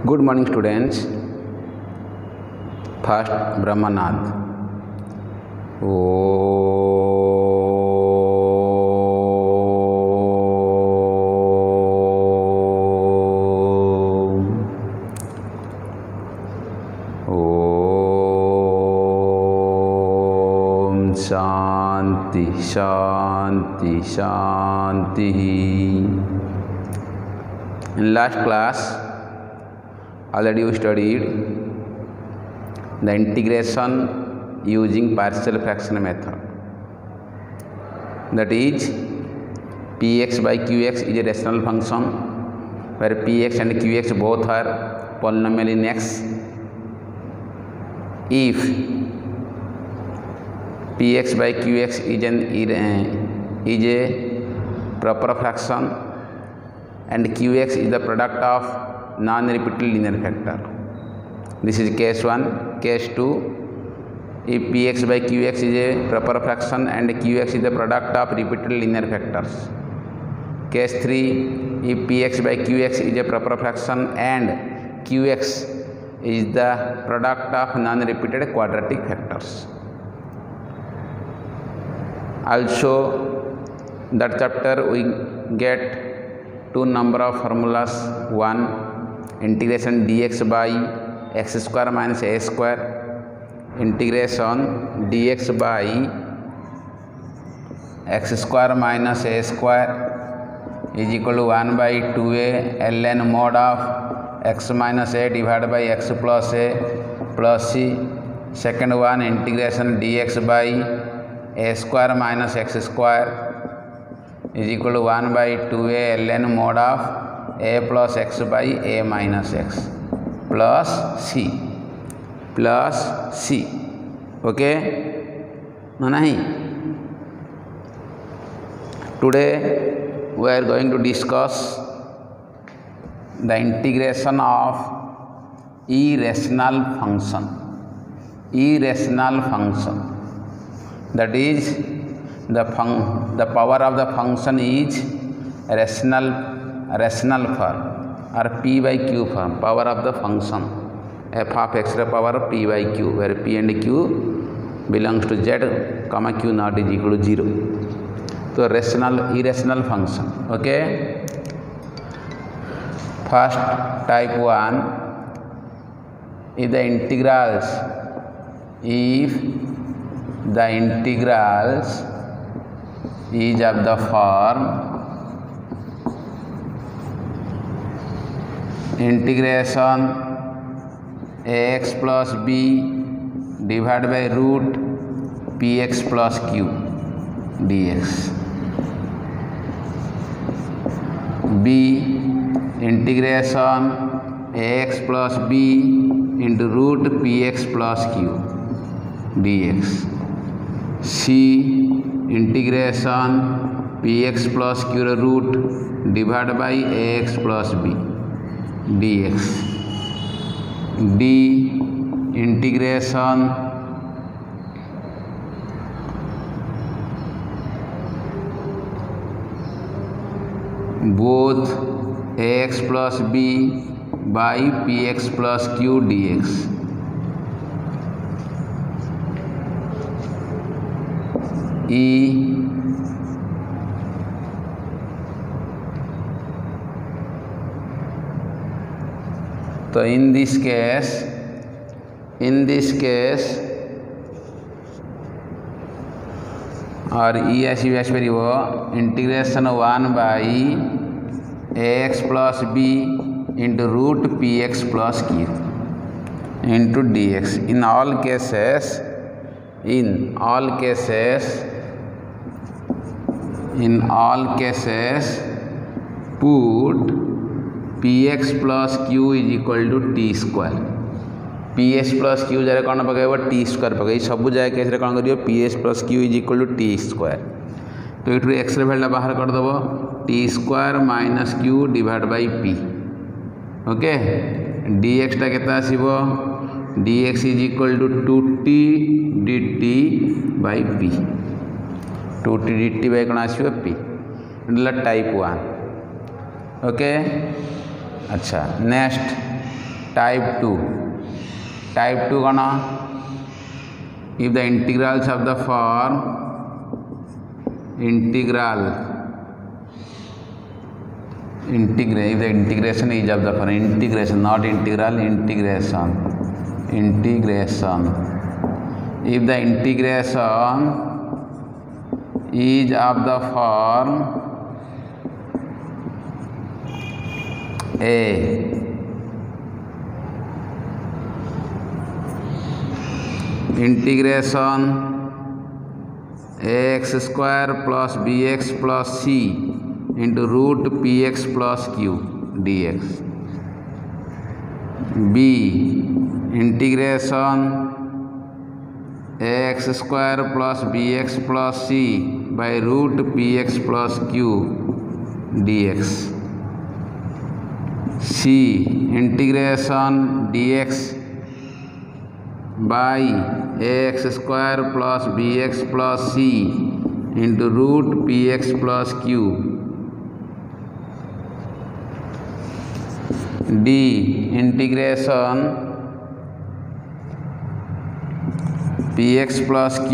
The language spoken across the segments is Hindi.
Good morning, students. First, Brahmanath. Om Shanti Shanti Shanti. In last class, already we studied the integration using partial fraction method. That is, px by qx is a rational function where px and qx both are polynomial in x. If px by qx is a proper fraction and qx is the product of non-repeated linear factor. This is case 1. Case 2, if px by qx is a proper fraction and qx is the product of repeated linear factors. Case 3, if px by qx is a proper fraction and qx is the product of non-repeated quadratic factors. Also, that chapter we get two number of formulas. One, integration dx by x square minus a square, integration dx by x square minus a square is equal to 1 by 2a ln mod of x minus a divided by x plus a plus c. Second one, integration dx by a square minus x square is equal to 1 by 2a ln mod of a plus x by a minus x plus c. Okay? No, nahi? Today we are going to discuss the integration of irrational function. That is, the power of the function is rational form or p by q form. Power of the function f of x power p by q, where p and q belongs to z, comma q not is equal to 0. So irrational function. Okay. First, type 1 is the integrals. If the integrals is of the form integration ax plus b divided by root px plus q dx. B, integration ax plus b into root px plus q dx. C, integration px plus q root divided by ax plus b dx. D, integration both ax plus b by px plus q dx. E, so in this case or e as integration 1 by ax plus b into root px plus q into dx. In all cases put px plus q is equal to t square. px plus q जरे कौन पकेगा t square पकेगा. सब जगह केस रे कौन करियो px plus q is equal to t square. तो इठु x रे वैल्यू बाहर कर दबो t square minus q divided by p. Okay. dx टा केता आसीबो dx is equal to 2t dt by p. 2t dt by कौन आसीबो p. टाइप 1. ओके. अच्छा, next Type 2 gonna if the integrals of the form if the integration is of the form integration, not integral, integration if the integration is of the form a integration ax square plus bx plus c into root px plus q dx. B integration ax square plus bx plus c by root px plus q dx. C integration dx by ax square plus bx plus c into root px plus q. D integration px plus q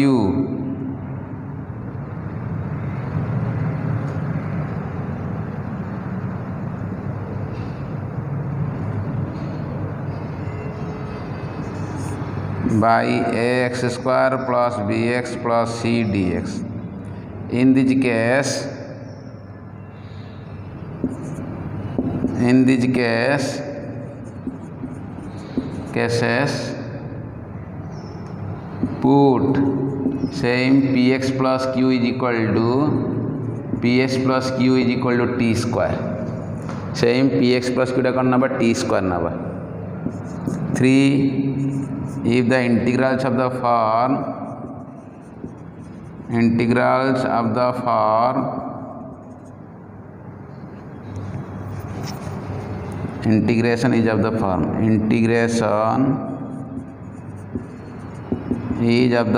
by ax square plus bx plus c dx. In this cases put same px plus q is equal to t square. Same px plus q naba t square naba. 3 if the integrals of the form integration is of the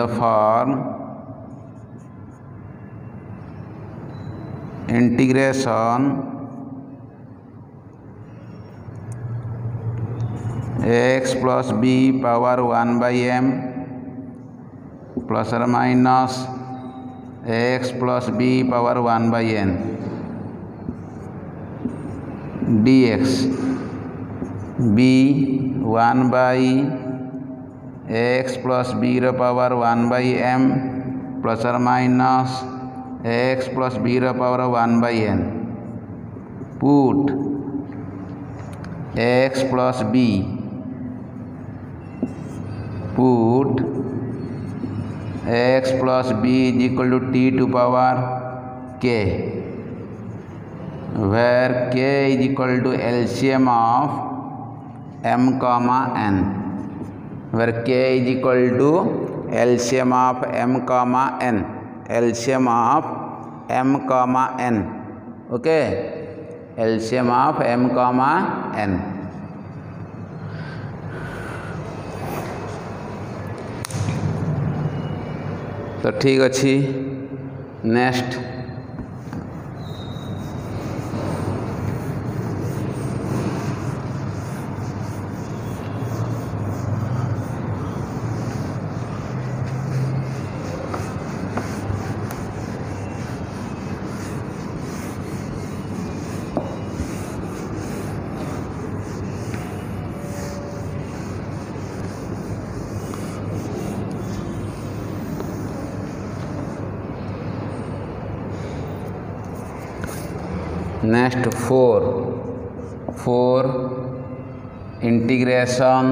form x plus b power 1 by m plus or minus x plus b power 1 by n dx. b 1 by x plus b power 1 by m plus or minus x plus b power 1 by n. Put x plus b x plus b is equal to t to power k, where k is equal to LCM of m comma n, where k is equal to LCM of m comma n, okay, LCM of m comma n. तो ठीक अच्छी next next 4 integration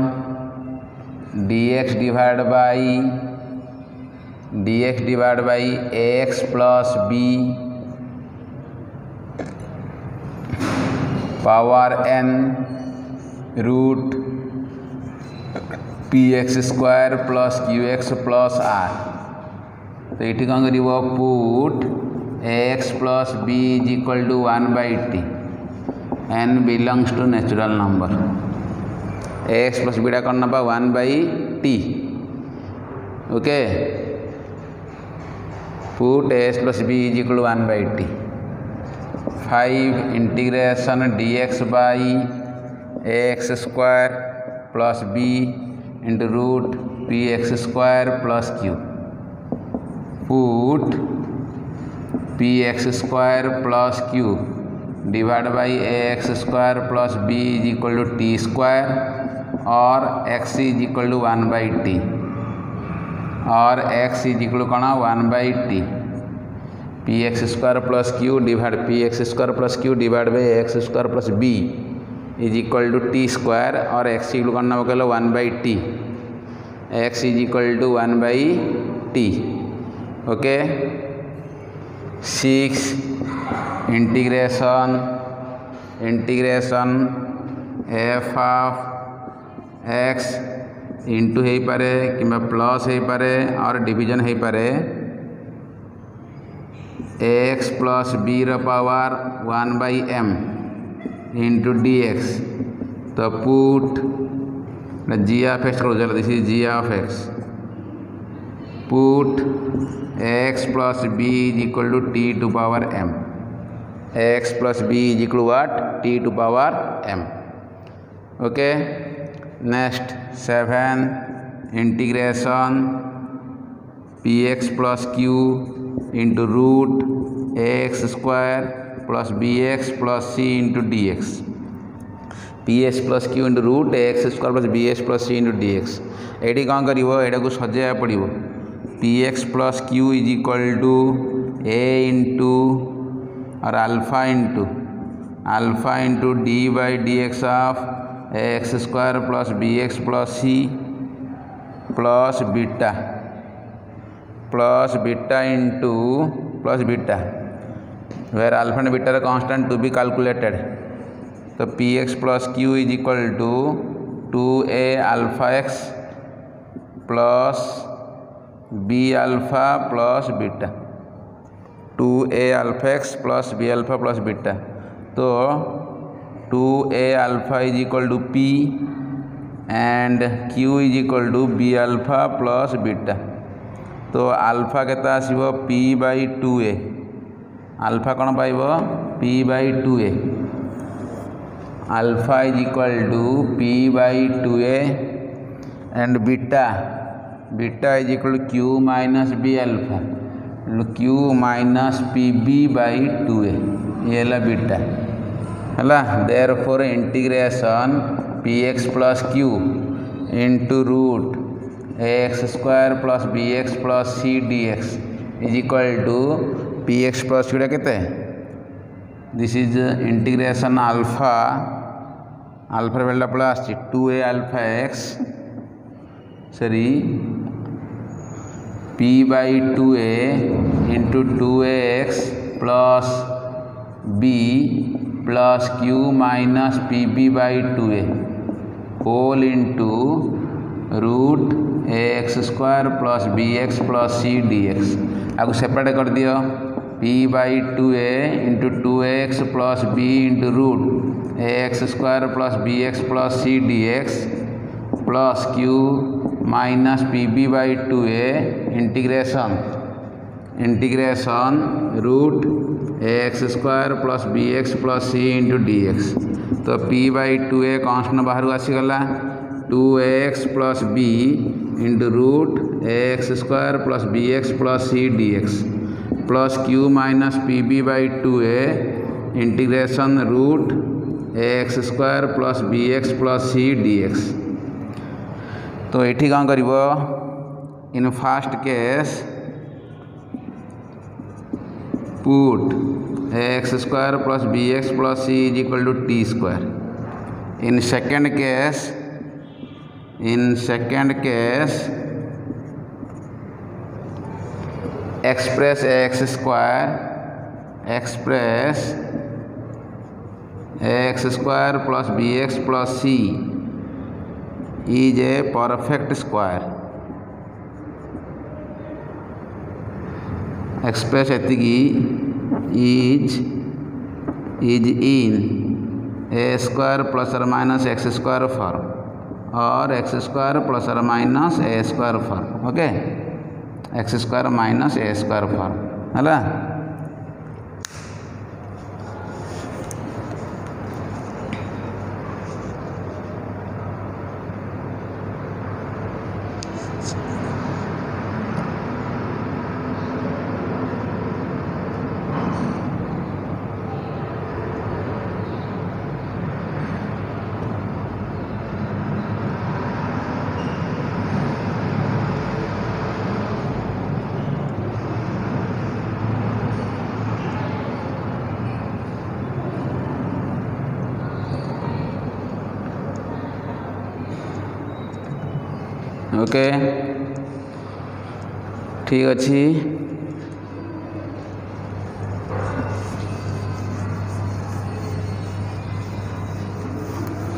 dx divided by ax plus b power n root px square plus qx plus r. तो ये कौन कर put x plus b is equal to 1 by t, n belongs to natural number. x plus b कौन ना 1 by t, okay. Put x plus b is equal to 1 by t. 5 integration dx by ax square plus b into root p x square plus q. Put p x square plus q divide by a x square plus b is equal to t square और x is equal to 1/t और एक्स इज इक्वल टू कौन 1/t। P x square plus q divide p x square plus q divide by x square plus b is equal to t square और एक्स इक्वल कौन ना कहल 1/t। X is equal to 1/t। Okay 6 integration f of x into हो पारे कि प्लस हो पारे और डिवीजन हो पारे एक्स प्लस बी रो power 1/m into d x. तो पुट जी ऑफ एक्स कर this is g of x. Put x plus b is equal to t to power m। X plus b is equal what t to power m। Okay next 7 integration p x plus q into root x square plus b x plus c into d x. P x plus q into root x square plus b x plus c into d x. ये कौन कर को सजाया पड़ो p x plus q is equal to a into और alpha into d by d x of x square plus b x plus c plus beta into plus beta where alpha and beta constant to be calculated. तो p x plus q is equal to 2a alpha x plus b alpha plus beta 2a alpha x plus b alpha plus beta. तो 2a alpha is equal to p and q is equal to b alpha plus beta. तो अल्फा केता आसीबो p बाई 2a अल्फा कौन पाइब p by 2a alpha is equal to p by 2a and beta is equal to q minus b alpha q minus p b by 2a ये है बीटा है। Therefore integration p x plus q into root x square plus b x plus c d x is equal to p x plus क्यूटा के दिस इज इंटीग्रेशन अल्फा वेल्टा पड़ा आस 2a alpha x sorry p by 2a into 2ax plus b plus q minus pb by 2a whole into root x square plus b x plus c d x. आपको सेपरेट कर दियो p by 2a into 2x plus b into root x square plus b x plus c d x plus q minus p b by 2a integration root x square plus b x plus c into d x. तो p बाई 2a कांस्टेंट बाहर आसीगला 2x plus b into root x square plus b x plus c d x plus q minus p b by 2a integration root x square plus b x plus c d x. तो ये कौन कर in fast case put x square plus b x plus c is equal to t square. In second case express x square plus b x plus c is a perfect square। express एतिकी is in a square plus or minus x square form और x square plus or minus a square form। Okay x square minus a square form है। ओके ठीक अच्छी।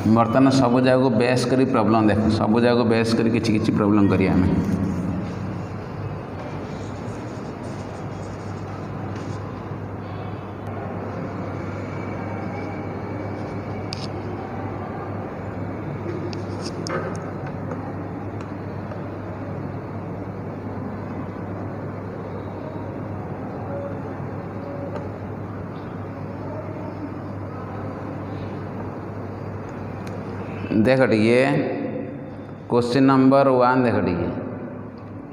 बर्तमान सब जगह बेस करी प्रॉब्लम देख, सब जगह बेस करी किछि प्रॉब्लम करिया हमें। देख टे क्वेश्चन नंबर 1 देख टे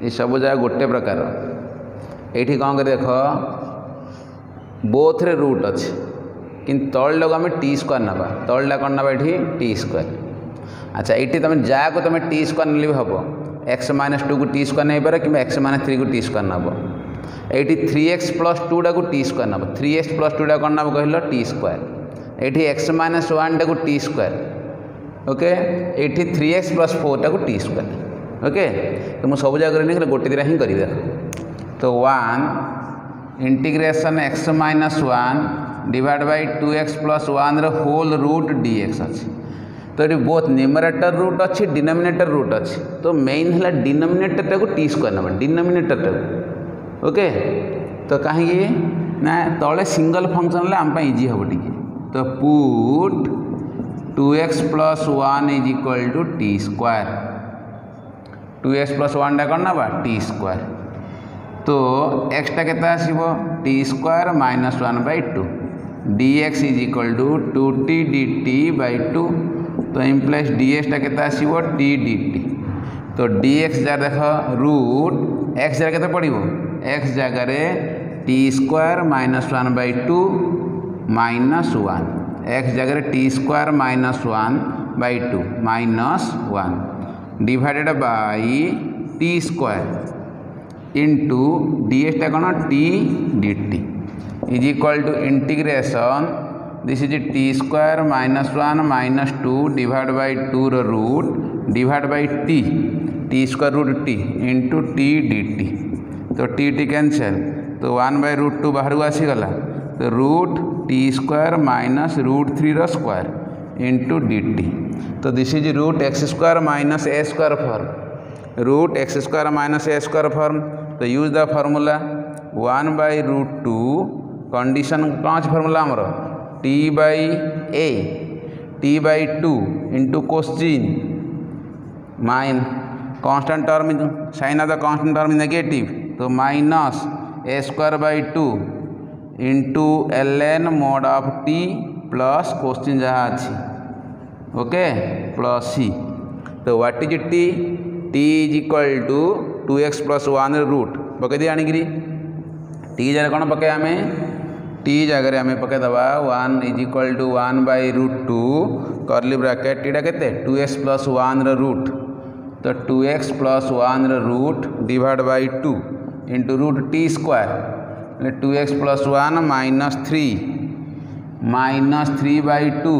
ये सब जगह गोटे प्रकार ये कौन कर देख बोथ रे रूट अच्छे कि तलटा को आम टी स्क्वायर ना तलटा कौन ना ये टी स्क्वायर। अच्छा ये तुम जहाँ को तुम टी स्क्वायर ने भी हम एक्स माइनस 2 को टी स्क्वायर नहीं पारे कि एक्स माइनस 3 को टी स्क्वायर नब। ये 3x प्लस 2 टा को टी स्क्वायर नब 3x प्लस 2 टा कौन नब कहल टी स्क्वायर। ये एक्स माइनस 1 टा को टी स्क्वायर ओके ये 3x प्लस 4 टा को टी स्क्वायर ओके। तो मुझे सब जगह नहीं गोटे दिन ही करी तो 1 integration x minus 1 divide by 2x plus 1 whole root dx अच्छी। तो ये बोथ न्यूमरेटर रूट अच्छी डिनोमिनेटर रूट अच्छी। तो मेन है डिनोमिनेटर टा को टी स्क्वायर ना डिनोमिनेटर टा को ओके। तो कहीं ना तले सिंगल फंक्शन आम इजी हम टी। तो put 2x plus 1 is equal to t square 2x plus 1 टा कौन ना टी स्क्वायर। तो x टा केता आसीबो t square minus 1 by 2 dx is equal to 2t dt by 2। तो इम्प्लाइज dx टा केता आसीबो t dt। तो dx जगह देख रूट x जगह केते पड़िबो x जगह रे t square minus 1 by 2 minus 1 x जगह t square minus 1 by 2 minus 1 divided by t square into dx टा कौन t dt is equal to integration this is t square minus 1 minus 2 divide by 2 root divide by t square root t into t dt। तो टी कैंसल तो 1 बाई रूट 2 बाहर को आसीगला। तो root t square minus root 3 square into dt। तो this is root x square minus a square form root x square minus a square form. तो use the formula 1 by root 2 condition कौन अच्छे फार्मूला आमर t by a t by 2 into question minus constant term sign of the constant term negative. तो minus a square by 2 into ln mod of t plus question जहाँ अच्छी ओके प्लस सी। तो what is t t is equal to 2x plus 1 root पकई दी आनिकी टी जगह कौन पके आम टी जगह आम पकईदबा 1 is equal to 1 by root 2 curly bracket टीटा के 2x प्लस 1 रूट। तो 2x plus 1 root divide by 2 into root t square 2x plus 1 minus 3 by 2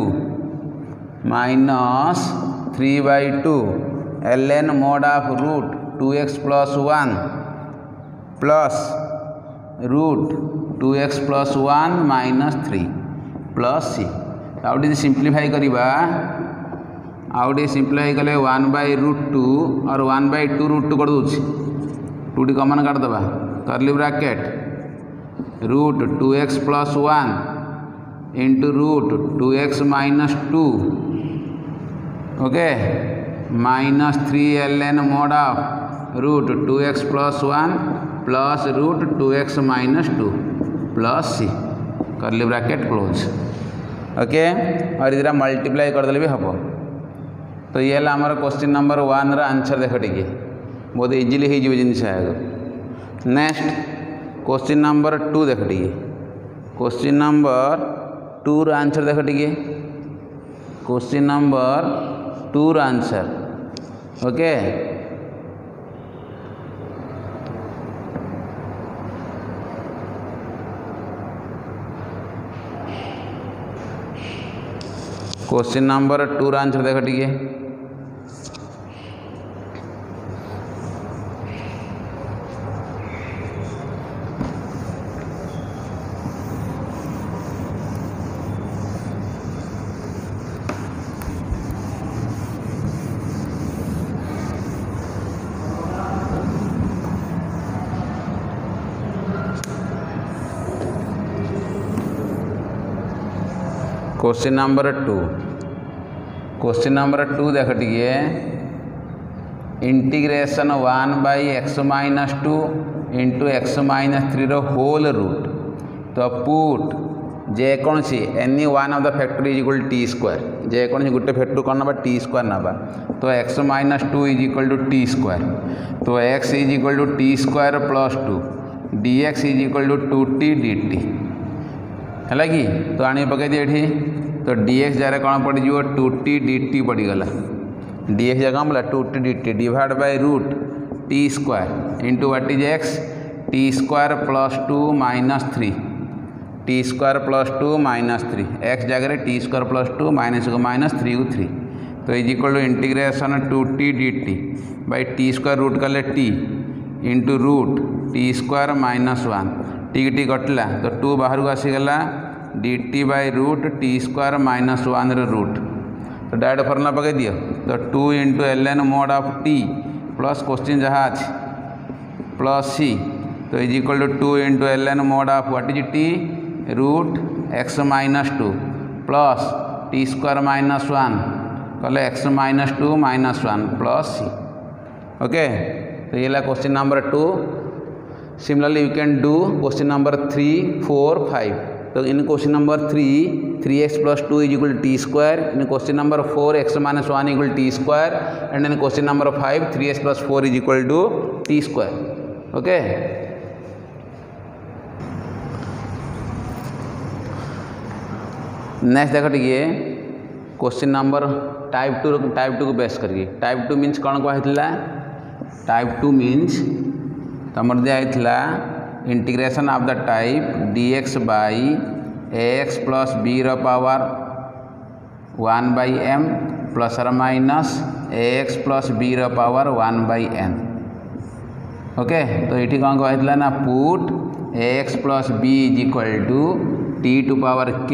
minus 3 by 2 ln mod of root 2x plus 1 plus root 2x plus 1 minus 3 plus c. आउटे सिंप्लीफाई करवा आउटे सिंप्लीफाई कले 1 बाई रूट 2 और 1 बाई 2 रूट 2 कर दूसरी 2 टी कमन काटदबा curly bracket root 2x plus 1 into root 2x minus 2 okay minus 3 ln mod of root 2x plus 1 plus root 2x minus 2 plus c curly bracket close okay. और इधर मल्टीप्लाई करदे भी हम। तो ये है आमर क्वेश्चन नंबर 1 रा आंसर देख टी बहुत इजिली हो जिनस। नेक्स्ट क्वेश्चन नंबर 2 देख टी क्वेश्चन नंबर 2 रा आंसर देख टी क्वेश्चन नंबर 2 रा आंसर ओके। क्वेश्चन नंबर 2 रा आंसर देख टी क्वेश्चन नंबर 2 देख टिके integration 1/x-2 into x-3 whole root. तो पुट जेकोसी any one of the factor is equal t square जेकोसी गोटे फैक्टर कौन ना टी स्क्वायर ना तो x-2 is equal to t square. तो x is equal to t square plus 2 dx is equal to 2t dt है कि। तो आने पकई दिए ये तो dx जगह कौन पड़ 2t dt पड़गला dx जगह कौन बोला 2t dt divide by root t square into what is x t square plus 2 minus 3 t square plus 2 minus 3 x जगह टी स्क्वायर प्लस 2 माइनस को माइनस 3 को 3 तो is equal to integration 2t dt by t square root कले t into root t square minus 1 t कटला तो 2 बाहर को आसीगला dt by root t square minus 1 root. तो डायरेक्ट फर्मुला पकई दियो तो 2 into ln mod of t plus question जहाँ अच्छे प्लस c तो is equal to 2 into ln mod of what is t root x-2 plus t square minus 1 कले x-2 minus 1 plus c। Okay तो ये question number 2। Similarly you can do question number 3, 4, 5। तो in question number 3 3x plus 2 is equal t square. In question number 4 x-1 equal t square and in question number 5 3x plus 4 is equal to t square. Okay next देखो टिके क्वेश्चन नंबर टाइप 2 को बेस करके। टाइप 2 मीन्स कौन कहला टाइप 2 मीन्स तुम दिखाई integration of the type dx by ax plus b power 1/m plus और minus ax plus b power 1/n। Okay तो ये कौन कहला ना put ax plus b is equal to t to power k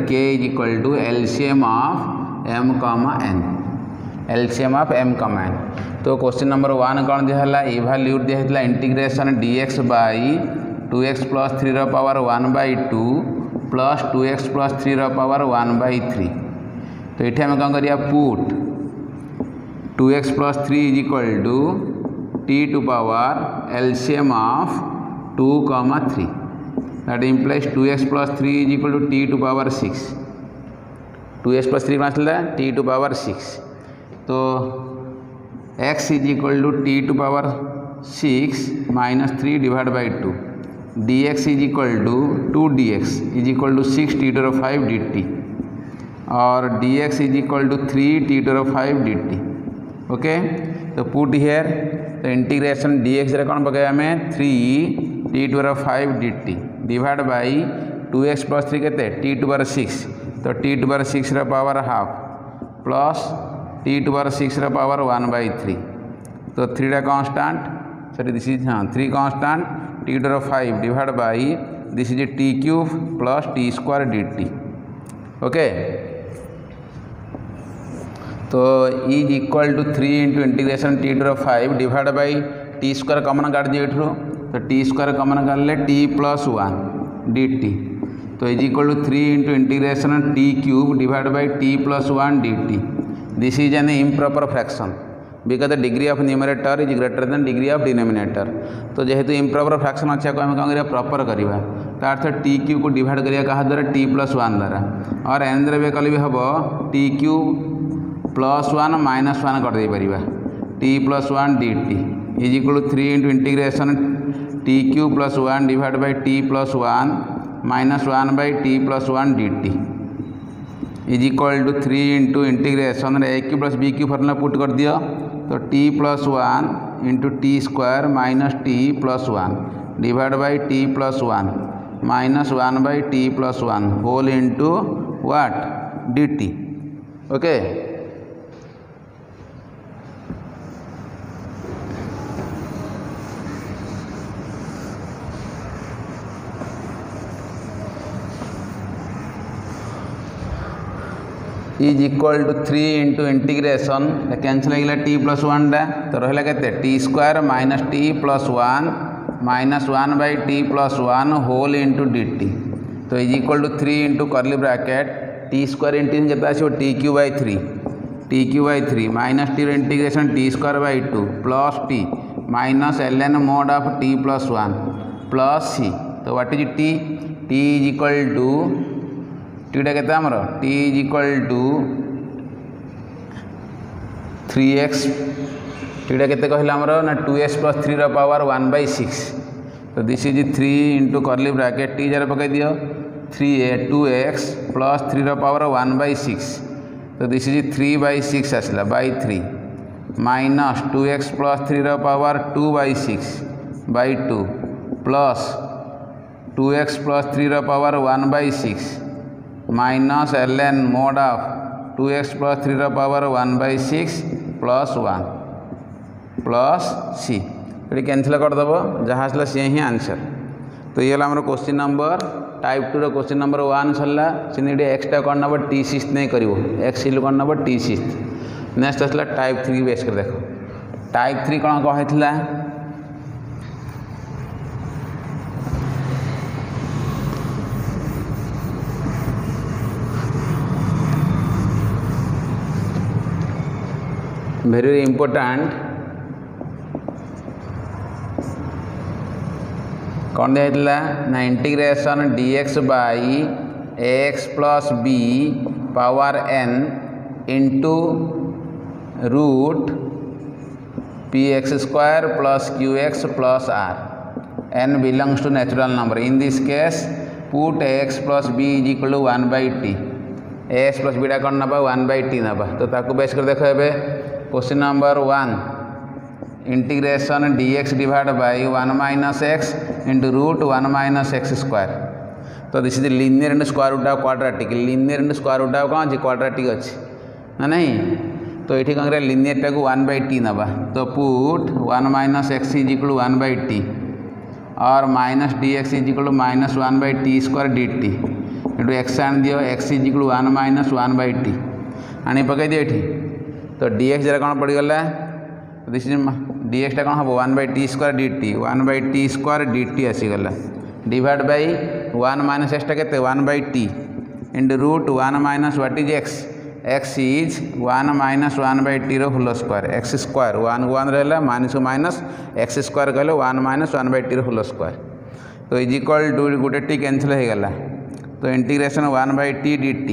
k is equal to LCM of m comma n LCM of m comma n। तो क्वेश्चन नंबर 1 कौन दिखाला इवैल्यूट दिखाला integration dx by 2x plus 3 power 1/2 plus 2x plus 3 power 1/3। तो ये आम कौन करिया put 2x plus 3 is equal to t to power LCM of 2, 3 that implies 2x plus 3 is equal to t to power 6 2x plus 3 कौन t टू पावर 6। तो x is equal to t to power 6 minus 3 divide by 2 dx is equal to 2dx is equal to 6 t to 5 dt और dx is equal to 3 t to 5 dt। Okay तो पुट हियर तो इंटीग्रेशन dx रे कौन पकाया हमें 3 t to 5 dt divide by 2x plus 3 के t टू 6 तो t to 6 power half plus t to 6 power 1/3 तो 3 constant sorry this is 3 constant t to 5 divide by this is t cube plus t square dt। Okay तो is equal to 3 into integration t to 5 divide by t square common काट दिए तो t स्क्वायर कॉमन काटले t प्लस 1 dt तो is equal to 3 into integration t cube divide by t plus 1 dt। This is an improper fraction because the degree of numerator is greater than degree of denominator। तो जेहेतु improper fraction अच्छे को हम कौन करिया प्रॉपर करिया तो अर्थ t क्यूब को डिवाइड करिया कहा द्वारा t प्लस 1 द्वारा और एन द्वारा कल भी हम t क्यूब प्लस 1 माइनस 1 कर दे परिबा t plus 1 dt is equal to 3 into integration t cube plus 1 divide by t plus 1 minus 1 by t plus 1 dt is equal to 3 into integration a cube plus b cube formula put कर दियो तो t plus 1 into t square minus t plus 1 divide by t plus 1 minus 1 by t plus 1 whole into what dt। Okay is equal to 3 into integration cancel होगा टी प्लस 1 तो रहा के t square minus t plus 1 minus 1 by t plus 1 whole into d t तो is equal to 3 into curly bracket t square integration केते आसो t cube by 3 minus t integration t square by 2 plus t minus ln mod of t plus 1 plus c. तो what is t is equal to theta केते हमर t is equal to 3x theta केते कहला हमर ना 2x प्लस 3 रो पावर 1/6। तो this is 3 into curly bracket T जरा पकाई दियो 2x प्लस 3 रो पावर 1/6। तो दिस इज 3/6 आसला बाई 3 माइनस 2x प्लस 3 रो power 2/6 by 2 plus 2x plus 3 रो power 1/6 minus ln mod of 2x plus 3 रो पावर 1/6 प्लस 1 प्लस सी ये कैंसिल करदेव जहाँ आसला सी ही आंसर। तो ये हमारे क्वेश्चन नंबर टाइप 2 रो क्वेश्चन नंबर 1 सरला से एक्सटा कौन नब टी सिक्स नहीं कर एक्स इल कौन नब टी सिक्स। नेक्स्ट आसला टाइप 3 बेस कर देख टाइप 3 कौन कहला very important कौन दिया ना integration dx by ax plus b power n into root px square plus qx plus r n belongs to natural number. In this case put ax plus b is equal to 1/t ax plus b कौन ना 1/t ना तो ताकू बेस कर देख ए question number 1 integration dx divide by 1 minus x into root 1 minus x square. तो this is linear and square root of quadratic linear and square root of कौन अच्छी क्वाड्रेटिक अच्छी ना नहीं। तो ये कौन करें लिनियर टाक 1/t नवा तो put 1 minus x is equal 1/t और minus dx is equal minus 1/t square dt into x आन दियो x is equal 1 minus 1/t आनी पकई दियो ये। तो dx जरा कौन पड़गला दिस इज dx टा कौन हम 1/t square dt 1/t square dt आसीगला डिवाइड बाई 1 माइनस एक्स के 1/t into root 1 minus what is x is 1 minus 1/t रो होल स्क्वायर एक्स स्क्वायर 1 1 रहा माइनस माइनस एक्स स्क्वायर कहले 1 माइनस 1/t रो होल स्क्वायर। तो इज इक्वल टू गोटे टी कैंसिल हो गला तो integration 1/t dt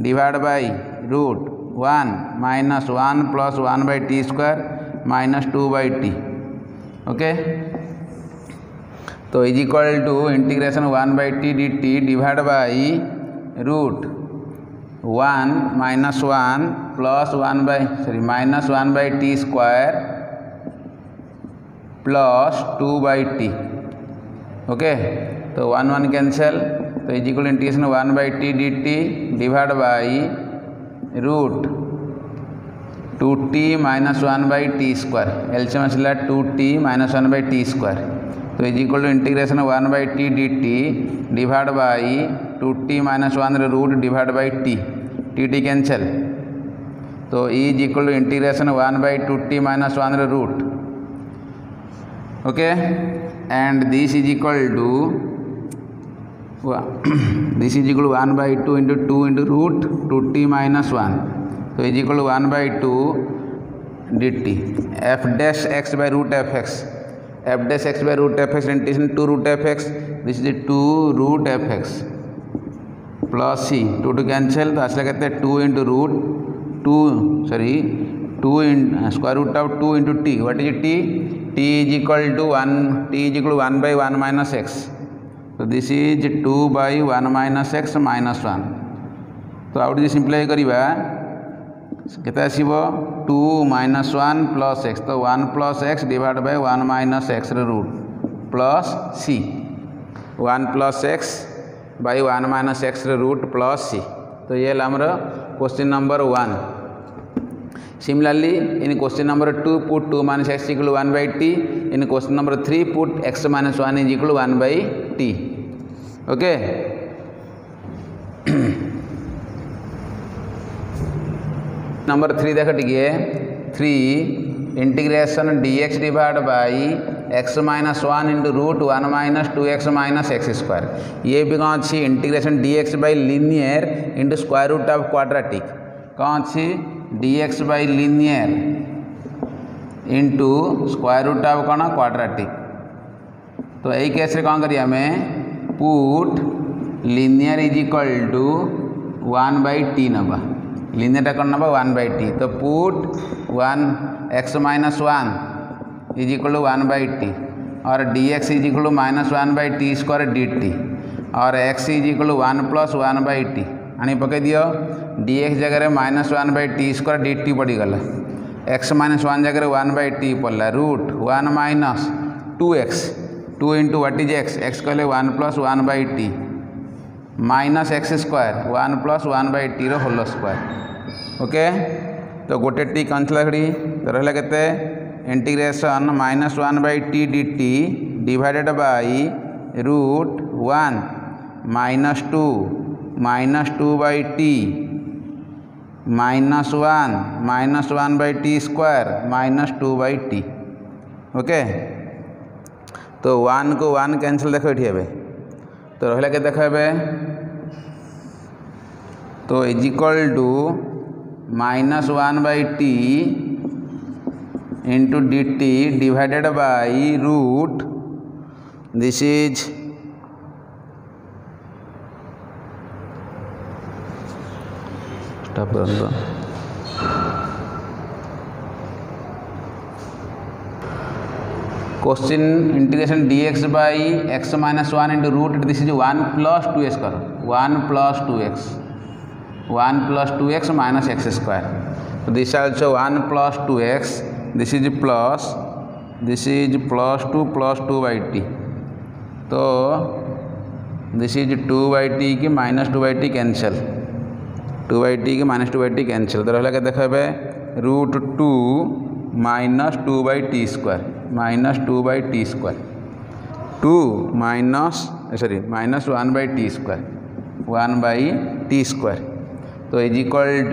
divide by root 1 minus 1 plus 1/t square minus 2/t okay. तो is equal to integration 1/t dt divide by root 1 minus 1 plus minus 1/t square plus 2/t okay. तो 1 1 कैंसल तो is equal integration 1/t dt divide by root 2t minus 1/t square LCM आसला 2t माइनस 1/t स्क्वायर। तो is equal to integration 1/t dt divide by 2t minus 1 root divide by t cancel. तो is equal to integration 1/2t minus 1 root okay and this is equal to 1/2 into 2 into root 2t minus 1 तो is equal to 1/2 dt f dash x by root f x by root f x integration 2 root f x this is 2 root f x plus c 2 cancel तो आसला के 2 into root 2 in square root of 2 into t what is t is equal to 1/1 minus x. तो this is 2/1 minus x minus 1 तो आउट सिंप्लीफाई करवा केते आसीबो 2 माइनस 1 प्लस एक्स तो 1 plus x divide by 1 minus x root plus c 1 plus x by 1 minus x root plus c. तो ये हमारा question number 1। Similarly in question number 2 put 2 minus x equal 1/t in question number 3 put x minus 1 is equal 1/t okay. Number 3 देख टिके 3 integration dx divide by x minus one into root one minus two x minus x square. ये भी कौन अच्छी integration d x by linear into square root of quadratic कौन अच्छी d x by linear into square root of कौन क्वाड्रेटिक। तो यही केस कौन करिए आम put linear is equal to one by t नवा लिनियर कौन नवा वन बाई टी। तो put one x minus one is equal to one by t और d x is equal to minus one by t square d t और x is equal to one plus one by t आनी पकई दियो डी एक्स जगह minus one by t square d t पड़गला एक्स माइनस वन जगह वन बाई टी पड़ला root one minus two x two into what is x कहले one plus one by t minus x square one plus one by t whole square. Okay तो गोटे टी कैंसल खड़ी तो रहा के integration minus one by t d t divided by root one minus two by t minus one by t square minus two by t. Okay तो वन को वन कैंसल देख ये तो रहा के देख तो is equal to minus one by t into d t divided by root this is question integration d x by x minus one into root this is one plus two x करो one plus two x minus x square. तो this also one plus two x this is plus two by t. तो this is two by t की minus two by t cancel two by t की minus two by t cancel. तो रहा के देखे root two minus two by t square minus two by t square two minus one by t square. तो is equal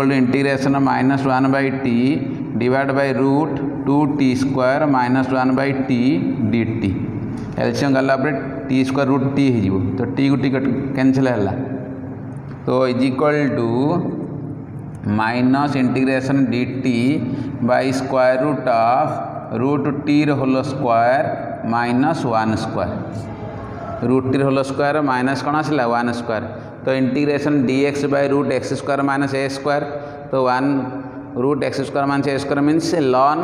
to integration minus one by t divide by root two t square minus one by t d t LCM गला टी स्क्वायर रूट टी हो तो टी को टी कैंसल है। तो is equal to minus integration d t by square root of root t whole square minus one square root t whole square minus कौन आसला वन स्क्वायर। तो integration d x by root x square minus a square. तो one root x square minus a square means log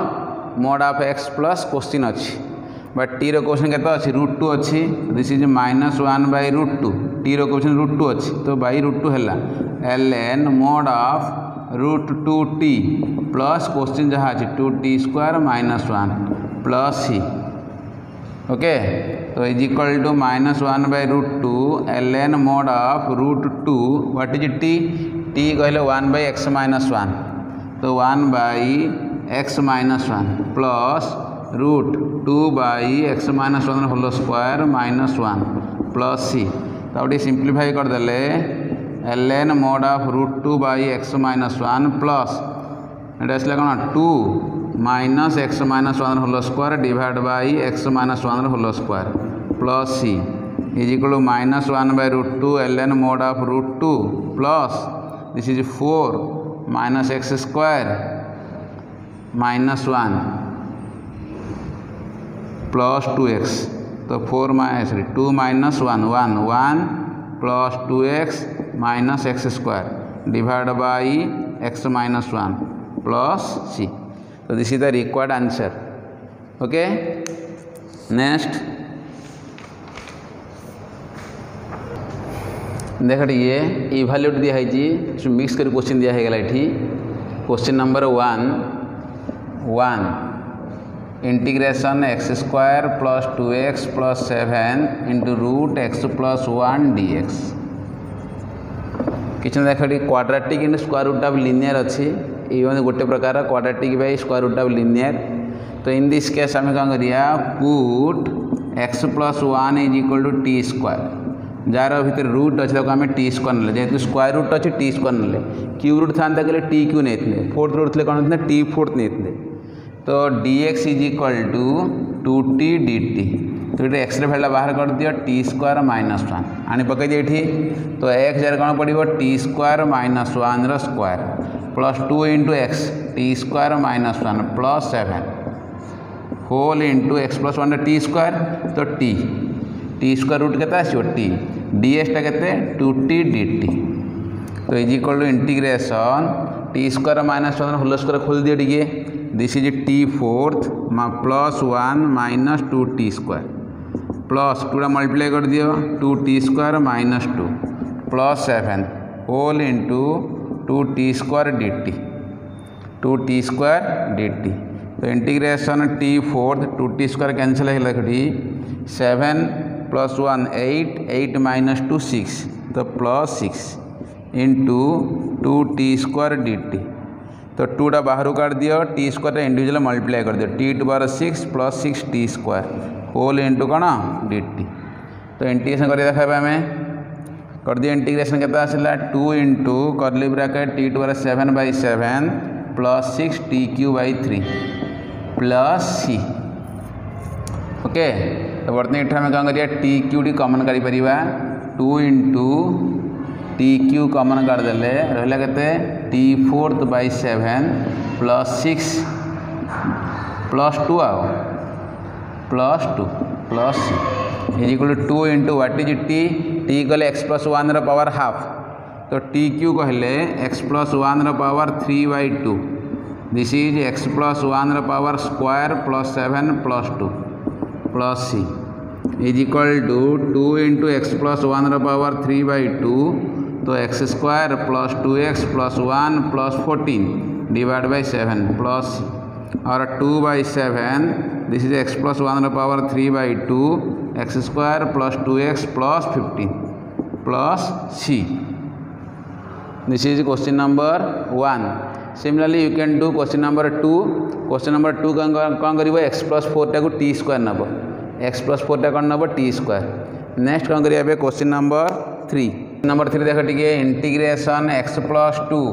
mod of x plus question अच्छी बट टी रो क्वेश्चन केते अच्छी रूट टू अच्छी this is minus one by root two t रो क्वेश्चन रूट टू अच्छी तो बाई रूट टू है l n mod of root two t plus question जहाँ अच्छी two t square minus one plus c. Okay तो is equal to minus one by root two l n mod of root two what is t t कहले one by x minus one तो one by x minus one plus root two by x minus one whole square minus one plus c. तो सिंप्लीफाई करदे l n mod of root two by x minus one plus ये कौन two minus x minus one whole square divide by x minus one whole square plus c is equal to minus one by root two l n mod of root two plus this is four minus x square minus one plus two x. तो four two minus one one one plus two x minus x square divide by x minus one plus c. तो this is the required answer. Okay next देख ये इभाल्यूट दिखाई मिक्स कर क्वेश्चन दिगला ये question number one integration x square plus two x plus seven into root x plus one d x किसी देख quadratic into square root of linear अच्छी ये गोटे प्रकार quadratic by square root of linear. तो इन दिस केस आम कौन करिया put x plus one is equal to t square जार भितर रूट अच्छे आम टी स्क्वायर ना जेहतु स्क्वायर रूट अच्छे टी स्क्वायर ना क्यू रूट था कहले टी क्यू नहीं फोर्थ रूट थे कौन टी फोर्थ नहीं तो dx is equal to 2t dt। तो ये एक्स भैया बाहर कर दियो टी स्क्वायर माइनस 1 आनी पकई ये। तो x जगह कौन पड़ो t square minus 1 square plus 2 into x t square minus 1 plus 7 whole into x plus 1 t square. तो टी स्क्वायर रूट के आसो टी dx टा के 2t dt। तो is equal to integration t square minus 1 whole square खोल दिए टे। This is t fourth plus 1 minus 2t square plus 2 multiply कर दियो 2t square minus 2 plus 7 whole into 2t square dt 2t square dt। तो integration t fourth 2t square cancel है 7 प्लस 1 8 माइनस 2 6 तो plus 6 into 2t square dt। तो 2 बाहर काट दियो टी स्क्वायर इंडिविजुअल मल्टीप्लाई कर दियो t to power 6 plus 6 t square whole into कौन dt। तो इंटीग्रेशन कर देखा आम कर दिए इंटीग्रेशन के आसला 2 into curly bracket t to power 7/7 plus 6 t cube by 3 plus c. Okay तो बर्तमान ये आम कौन करिए टी क्यू टी कमन कर 2 इंटू टी क्यू कमन करदे रहा के t fourth by 7 plus 6 plus 2 plus 2 plus is equal to 2 into what is t कहले एक्स प्लस 1 पावर हाफ। तो टी क्यू कहले x plus 1 power 3/2 this is x plus 1 power square plus 7 plus 2 plus c is equal to 2 into x plus 1 power 3/2 तो x square plus 2x plus 1 plus 14 divide by 7 plus और 2/7 this is x plus 1 power 3/2 x square plus 2x plus 15 plus c. This is question number 1। Similarly you can do question number 2। Question number 2 कौन कर एक्स प्लस 4 टाक टी स्क्वायर नब एक्स प्लस 4 टा कौन नब टी स्क्वायर। नेक्स्ट कौन करिए क्वेश्चन नंबर 3। नंबर 3 देख टी integration x plus 2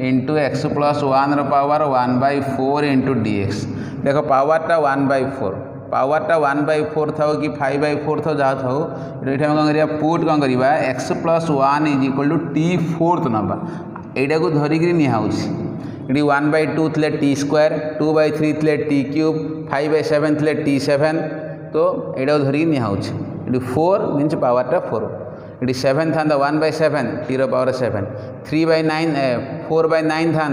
into x plus 1 power 1/4 into dx। देख पावरटा 1/4 पावरटा 1/4 था कि 5/4 था जहाँ था ये कौन कर पुट कौन करवा x plus 1 is equal to t fourth नवा यहाँ को धरिक निहाउसी 1/2 थे टी स्क्वायर 2/3 थे टी क्यूब 5/7 थे टी 7 तो यहाँ धरिक निहाउसी 4 मीन्स पावरटा 4 ये 7 था 1/7 टी पावर 7 3/9 4/9 था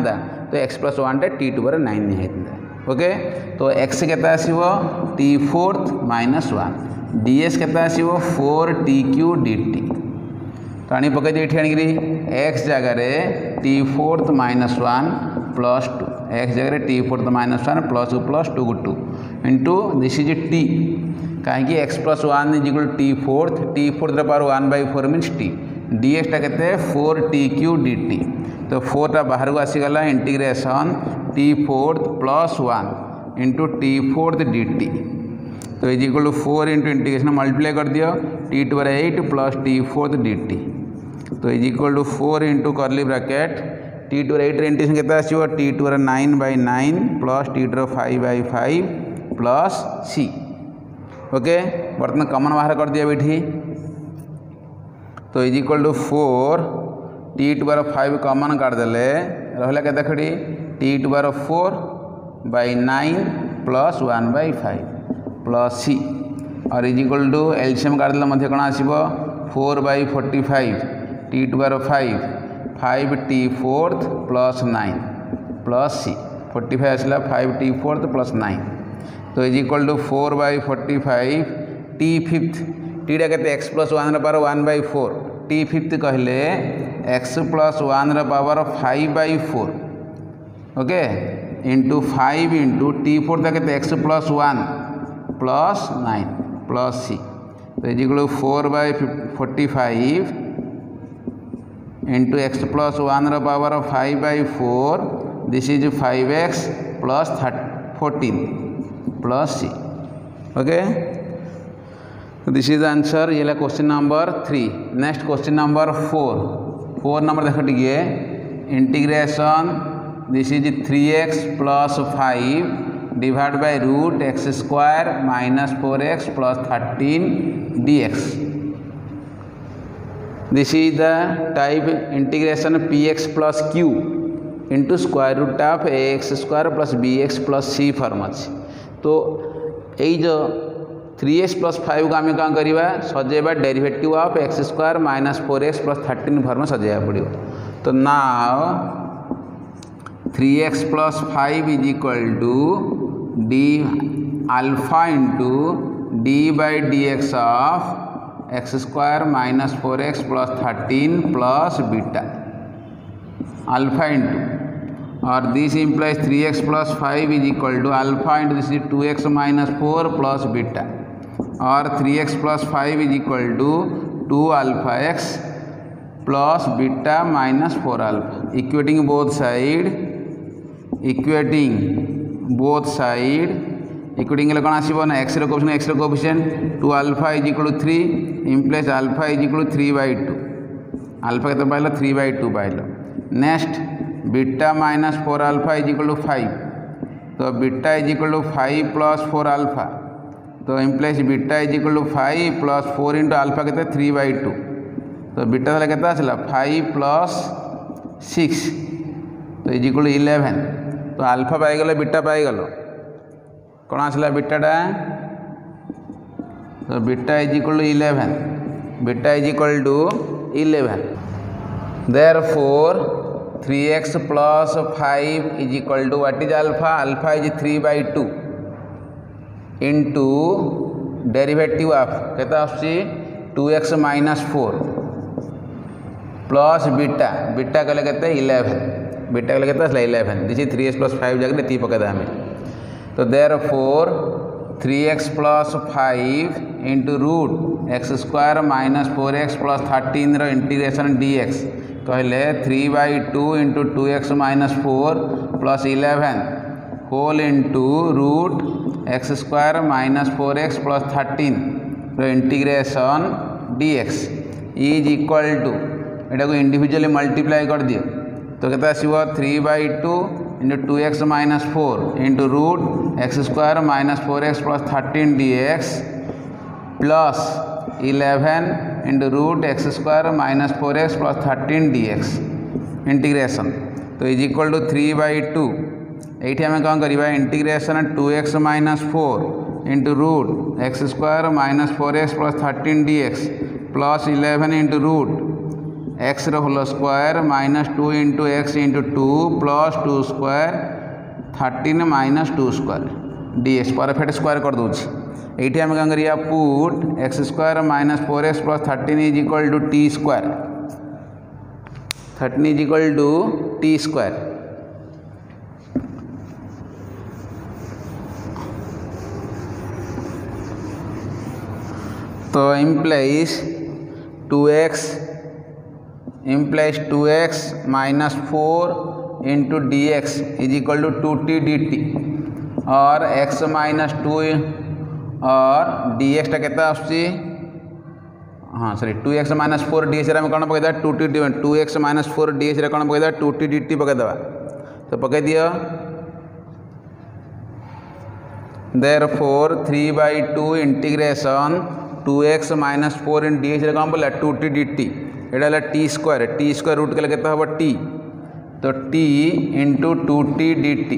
तो एक्स प्लस 1 टा टी टू पावर 9 निहाई। ओके तो एक्स के आसो टी फोर्थ माइनस 1 डीएस के आसो 4 टी क्यू डी टी। तो आनी पकई ये आनिकी एक्स जगार t fourth minus 1 plus 2 x जगह t fourth minus 1 plus 2 2 into this is t कहीं x plus 1 is equal t fourth power 1/4 means t dx टा के 4 टी क्यू डी टी। तो 4 टा बाहर को आसीगला integration t fourth plus 1 into t fourth d t. तो is equal to 4 into integration multiply कर दियो t to 8 plus t fourth d t. तो is equal to 4 into curly bracket t to 8 integration के आसो t to 9/9 plus t to 5/5 plus c. Okay बर्तमान कमन बाहर कर दिया बेठी। तो is equal to 4 t to 5 common करदे रहा के देखी t to 4/9 plus 1/5 plus c और इज इक्वल टू एलसीएम काटदे कौन आसो 4/45 t to 5 t fourth plus 9 plus c 45 आसला 5 टी फोर्थ प्लस 9। तो is equal to 4/45 t fifth t टा के x plus 1 power 1/4 t fifth कहले x plus 1 power 5/4 okay into 5 into t fourth के x plus 1 plus 9 plus c. तो is equal to 4/45 into x plus 1 power 5/4 this is 5x plus 14 plus c. Okay this is answer ये question number 3। Next question number 4 number देख टी integration this is 3x plus 5 divided by root x square minus 4x plus 13 dx. This is the type integration px plus q into square root of ax square plus bx plus c form अच्छी. तो यही जो 3x plus 5 को आम क्या करवा सजेबा derivative of x square minus 4x plus 13 form सजेबा पड़ो. तो now 3x plus 5 is equal to d alpha into d by dx of x square minus 4x plus 13 plus beta alpha into, or this implies 3x plus 5 is equal to alpha into this is 2x minus 4 plus beta, or 3x plus 5 is equal to 2 alpha x plus beta minus 4 alpha. Equating both side, equating कौन आसो ना x रो coefficient 2 alpha is equal to 3 implies alpha is equal to 3 by 2. alpha केते pilo 3 by 2 pilo. Next beta minus 4 alpha is equal to 5. तो beta is equal to 5 plus 4 alpha. तो implies beta is equal to 5 plus 4 into alpha केते 3 by 2. तो बीटा वाला केते आसला 5 plus 6 तो is equal to 11. तो alpha पाई गलो बीटा पाई गलो कौन आसला बीटाटा. तो beta is equal to 11. Beta is equal to 11. Therefore 3x plus 5 is equal to what is alpha? Alpha is 3 by 2 into derivative of केता आछि 2x minus 4 plus beta. Beta कले केते 11. बीटा कले केते 11. This is 3x plus 5 जगह ती पकेदा हमें. तो therefore 3x plus 5 into root x square minus 4x plus 13 रो integration dx कहले 3 by 2 into 2x minus 4 plus 11 whole into root x square minus 4x plus 13 row integration dx is equal to एटा को इंडिविजुअली मल्टीप्लाई कर दियो. तो केता आसीबो 3 by 2 into 2x minus 4 into root x square minus 4x plus 13 dx plus 11 into root x square minus 4x plus 13 dx integration. तो is equal to 3 by 2. एठी हमें कौन करिबा integration 2x minus 4 into root x square minus 4x plus 13 dx plus 11 into root x रो whole square minus 2 into x into 2 plus 2 square 13 minus 2 square dx perfect square कर दूची. एठी हम क्या करिया put x square minus 4x plus 13 is equal to t square. 13 is equal to t square. तो implies 2x minus 4 into dx is equal to 2t dt, और x minus 2 और dx टा केता आछी हाँ सॉरी 2x minus 4 dx रे हम कोन पके दा 2t 2x minus 4 dx रे कोन पके दा 2t dt पके दवा. तो पके दियो. Therefore 3 by 2 integration 2x minus 4 in dx रे कोन बोला 2t dt एटा ला t स्क्वायर रूट के केता होबो t. तो t into 2t dt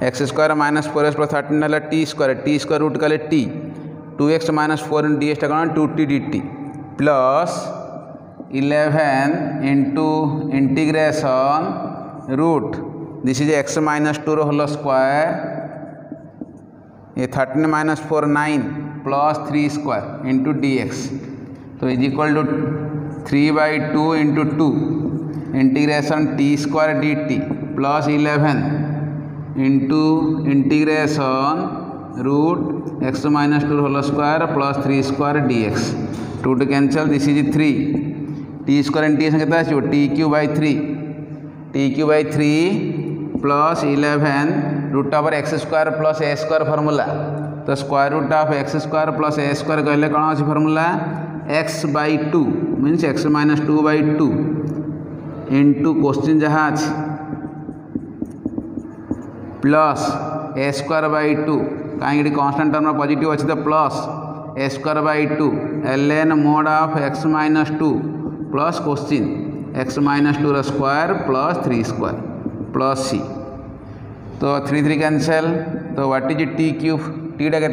x square minus 4x plus 13 है t स्क्वायर रूट के t 2x minus 4 in dx टा कोन 2t dt plus 11 into integration root this is x minus 2 रो होल स्क्वायर ये 13 minus 4 9 plus 3 square into dx. तो is equal to 3 by 2 into 2 integration t square dt plus 11 into integration root x minus 2 whole square plus 3 square dx. 2 to cancel, this is 3. t square integration कितना है? t cube by 3 plus 11 root over x square plus a square formula. तो square root of x square plus a square कहले कौन अच्छी formula? x by 2 means x minus 2 by 2 into question जहाँ plus a square by two कहीं कांस्टेंट टर्म पॉजिटिव अच्छी तो plus a square by two ln mod of x minus two plus question x minus two square plus 3 square plus c. तो 3 3 कैंसल। तो व्हाट इज टी क्यूब टीटा के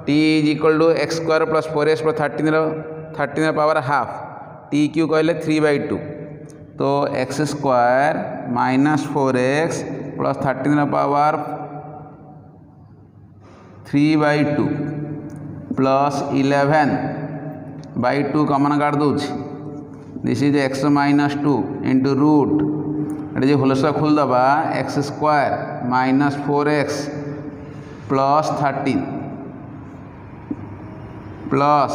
t is equal to x square plus 4x plus 13 power half t cube कहले 3/2 तो x square minus 4x plus 13 power 3/2 plus 11/2 common काट दूच this is x minus 2 into root ये होलसा खोल दबा x square minus 4x plus 13 plus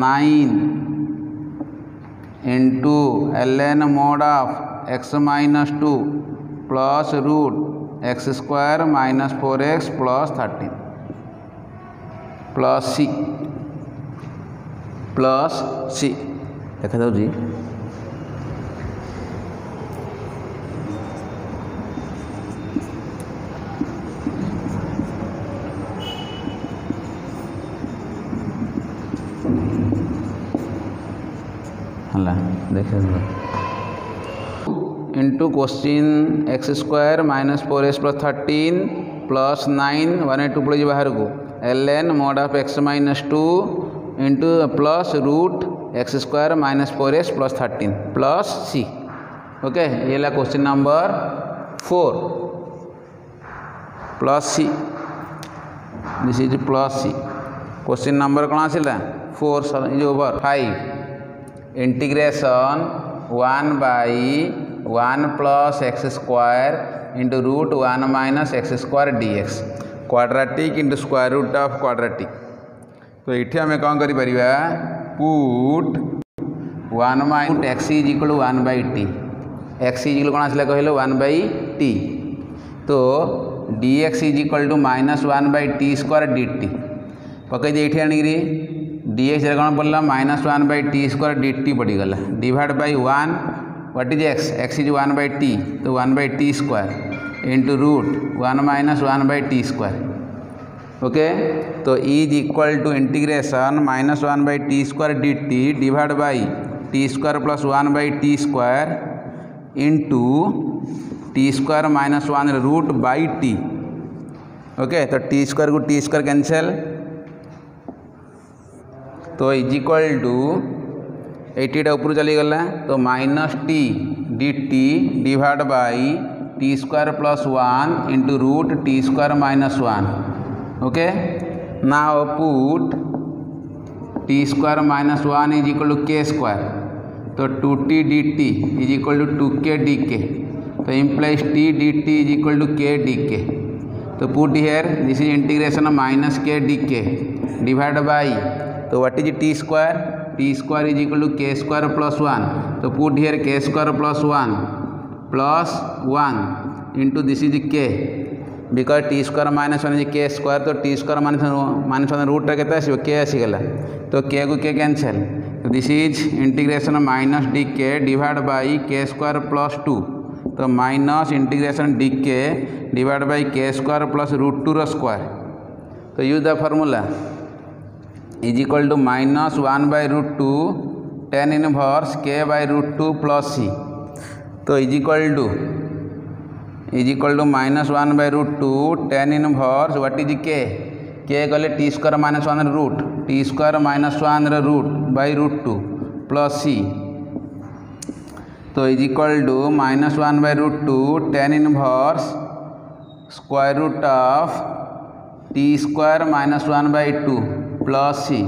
9 into ln mod of x minus 2 plus root x square minus 4x plus 13 plus c देखा जाऊ जी। हला देखे into question x square minus 4x plus 13 plus 9 1/2 पड़े बाहर को ln mod of x minus 2 into plus root x square minus 4x plus 13 plus c. Okay ये ला question number 4 plus c this is plus c. Question number कौन आसिला 4 is over 5 integration 1/1 plus x square into root 1 minus x square dx quadratic into square root of quadratic. तो ये आम कौन कर put 1 minus x is equal to 1/t x is equal कौन आसला कहले 1/t तो dx is equal to minus 1/t square dt पकई ये आनिकी dx कौन पड़ा माइनस 1/t स्क्वायर dt पड़गला divide by 1 what is x is 1/t तो 1/t square into root 1 minus 1/t square. Okay तो is equal to integration minus 1/t square dt divide by t square plus 1/t square into t square minus 1 root by t। Okay तो t स्क्वायर को t स्क्वायर कैंसल तो इज इक्वल टू 80 ऊपर चलीगला तो minus t dt divide by t square plus 1 into root t square minus 1। Okay now put t square minus 1 is equal to k square तो 2t dt is equal to 2k dk तो implies t dt is equal to k dk तो put here this is integration minus k dk divide by तो what is t square is equal to k square plus 1 तो put here k square plus 1 into this is k because t square minus 1 is k square तो t square minus 1 root k k आसीगला तो के को के कैंसल तो this is integration minus d k divide by k square plus 2 तो minus integration d k divide by k square plus root 2 square तो use the formula is equal to minus 1/√2 tan inverse k by √2 plus c तो is equal to minus 1/√2 tan inverse what is k कहले t square minus 1 root t square minus 1 root by √2 plus c तो is equal to minus 1/√2 tan inverse square root of t square minus 1/2 plus c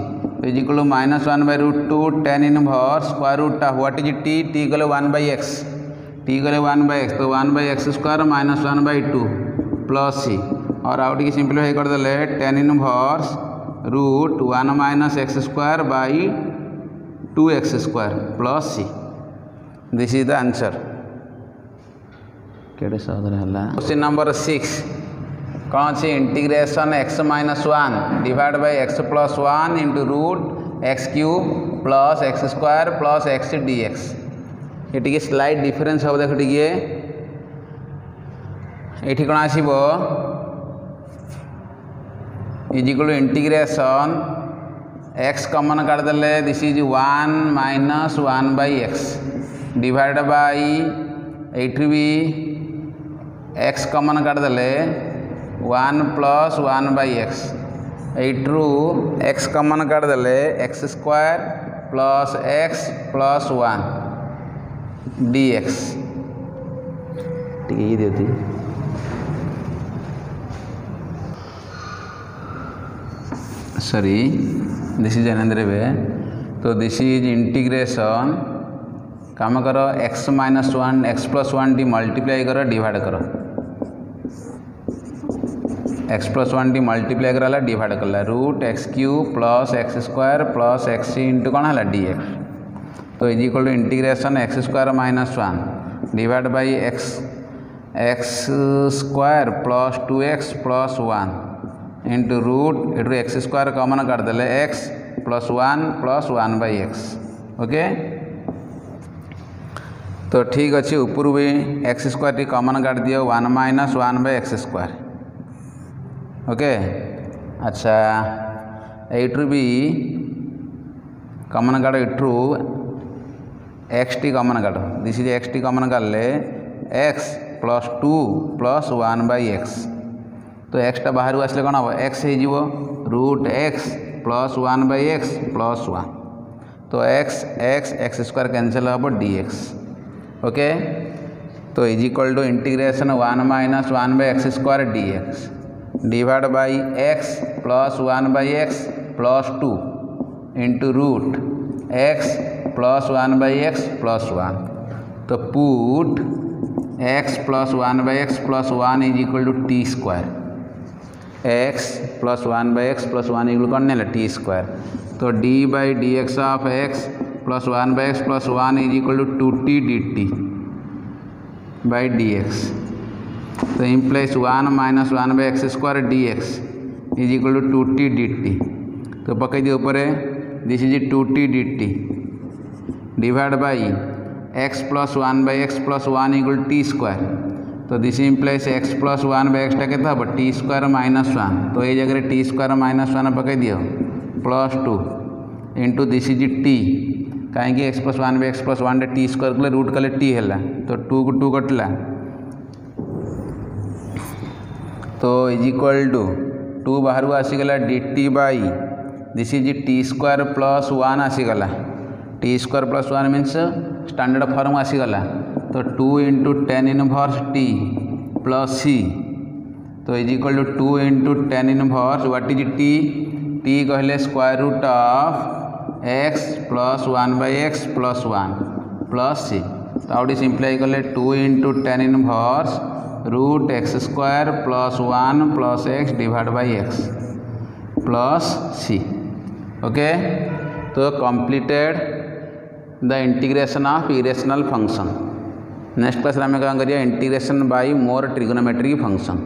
is equal to minus 1/√2 tan inverse square root of what is t कहले 1/x टी कहले 1/x तो 1/x square minus 1/2 plus c और आउट की सिंप्लीफाई करदे tan inverse root 1 minus x square by 2x square plus c this is the answer. केड़े साधन हला क्वेश्चन नंबर 6 कौन सी integration x minus 1 divide by x plus 1 into root x cube plus x square plus x dx ये टी स्लाइड डिफरेन्स हम देख टी ये कौन आसो is equal to integration x common काट देले this is 1 minus 1 by x divide by एठी भी एक्स कॉमन काट देले 1 प्लस 1 बाई एक्स एट्रू एक्स कॉमन काट देले x square plus x plus 1 d x ठीक है ये sorry this is another way तो दिस इज इंटीग्रेशन काम करो x minus 1 x plus 1 d multiply करो डिवाइड करो एक्स प्लस 1 डी मल्टीप्लाई करा डिवाइड कला root x cube plus x square plus x into कौन है डी एक्स तो is equal to integration x square minus 1 divide by x square plus 2x plus 1 into root एटू एक्स स्क्वायर कॉमन कर देले x plus 1 by x okay तो ठीक अच्छे ऊपर भी एक्स स्क्वायर टी कॉमन काट दियो 1 minus 1 by x square okay अच्छा एट्रू भी कॉमन काट एट्रू एक्स टी कॉमन काट this is x t common कर ले x plus 2 plus 1 by x तो एक्सटा बाहर आसले कौन हम एक्स हो root x plus 1 by x plus 1 तो x x x square cancel हम डी एक्स ओके तो is equal to integration 1 minus 1 by x square d x divide by x plus 1 by x plus 2 into root x plus 1 by x plus 1 तो put x plus 1 by x plus 1 is equal to t square x plus 1 by x plus 1 equal कौन नहीं टी स्क्वायर तो d by d x of x plus 1 by x plus 1 is equal to 2t d t by d x तो implies 1 minus 1 by x square d x is equal to 2t d t तो पकई दिए ऊपर this is 2t d t divide by x plus 1 by x plus 1 equal t square तो this implies x plus 1 by एक्सटा के हम टी स्क्वायर माइनस 1 तो ये जगह टी स्क्वायर माइनस 1 पकई दियो plus 2 into this is t कहीं x plus 1 by x plus 1 t square कले रूट कले टी है तो 2 को 2 कटला तो इज इक्वल टू 2 बाहर आसीगला d t by this is t square plus 1 आसीगला t square plus 1 means standard form आसीगला तो 2 into tan inverse t plus c तो is equal to 2 into tan inverse what is t कहले square root of x plus 1 by x plus 1 plus c तो आउट सिंप्लाई कले 2 into tan inverse root x square plus 1 plus x divide by x plus c okay तो completed the integration of irrational function next class में क्या करिए integration by more trigonometric function.